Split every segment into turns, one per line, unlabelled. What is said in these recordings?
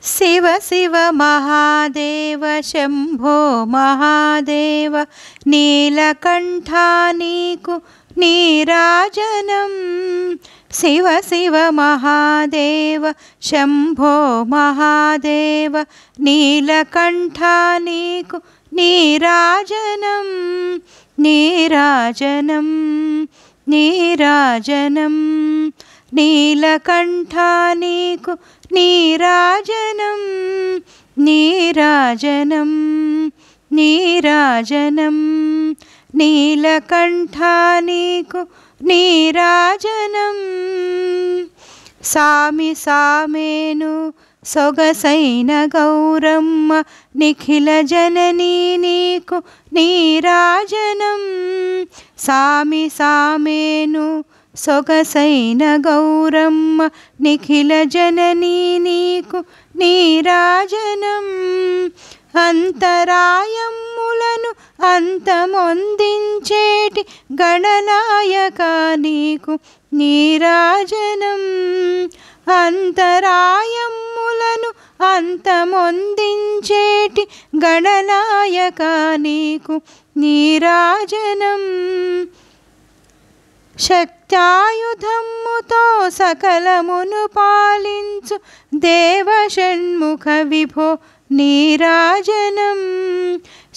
शिव शिव महादेव शंभो महादेव नीलकंठा नीकु नीराजनम। शिव शिव महादेव शंभो महादेव नीलकंठा नीकु नीराजनम नीराजनम नीराजनम। नीलकंठा नीकु नीराजनम नीराजनम नीराजनम। नीलकंठा नीकु नीराजनम। सामि सामेनु सोगसैन गौरम्म निखिल जननी नीकु नीराजनम। सामि सामेनु सोगसैन गौरम्म निखिल जननी नीकु नीराजनम। अंतरायम्मुలను अंतमొందించేటి గణనాయక నీకు నీరాజనం। అంతరాయమ్ములను అంతమొందించేటి గణనాయక నీకు నీరాజనం। శక్త్యాయుధమ్ముతో సకలమును పాలించు దేవ షణ్ముఖ విభో నీరాజనం।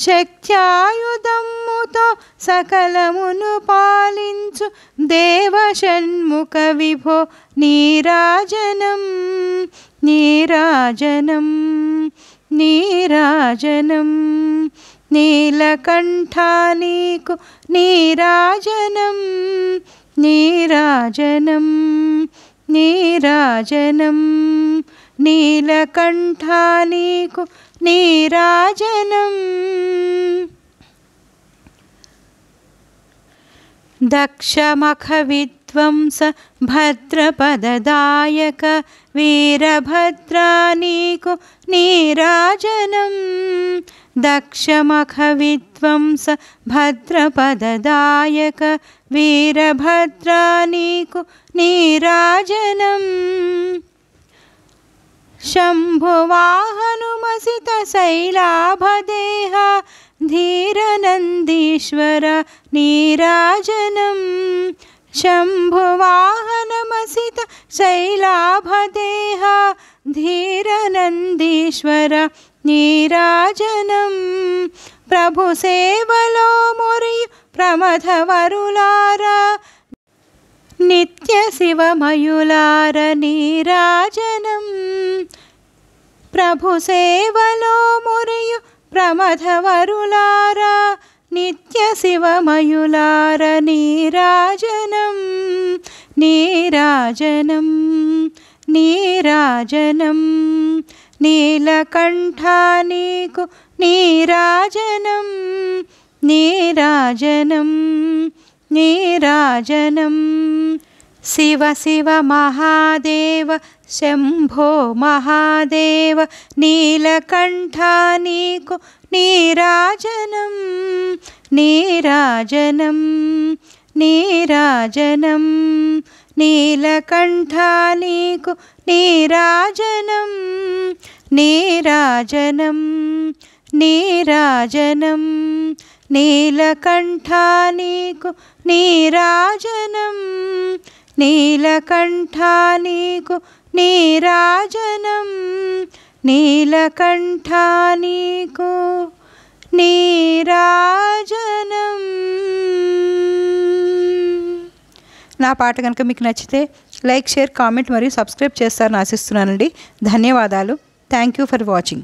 శక్త్యాయుధమ్ముతో సకలమును పాలించు దేవ షణ్ముఖ విభో నీరాజనం నీరాజనం నీరాజనం। నీలకంఠా నీకు నీరాజనం నీరాజనం నీరాజనం। నీలకంఠా నీకు నీరాజనం। దక్షమఖ విధ్వంస భద్రపదదాయక వీరభద్రా నీకు నీరాజనం। దక్షమఖ విధ్వంస భద్రపదదాయక వీరభద్రా నీకు నీరాజనం। शंभुवाहनुमसित शैलाभदेह धीरनंदीश्वर नीराजनम। शंभुवाहनमसित शैलाभदेह धीरनंदीश्वर नीराजनम। प्रभु सेवलो मुरियु प्रमथवरुलारा नित्य शिवमयुलार नीराजनम। प्रभु सेवलो मुरियु प्रमथवरुलारा नित्य शिवमयुलार नीराजनम नीराजनम नीराजनम। नीलकंठा नीकु नीराजनम नीराजनम नीराजनम। शिव शिव महादेव शंभो महादेव नीलकंठा नीकु नीराजनम नीराजनम नीराजनम। नीलकंठा नीकु नीराजनम नीराजनम नीराजनम। नीलकंठा नीकु नीराजनम नीलकंठा नीकु नीराजनम नीलकंठा नीकु నీరాజనం। నా పాట కనుక మీకు నచ్చితే లైక్ షేర్ కామెంట్ మరియు సబ్స్క్రైబ్ చేస్తారని ఆశిస్తున్నానండి। ధన్యవాదాలు। Thank you for watching.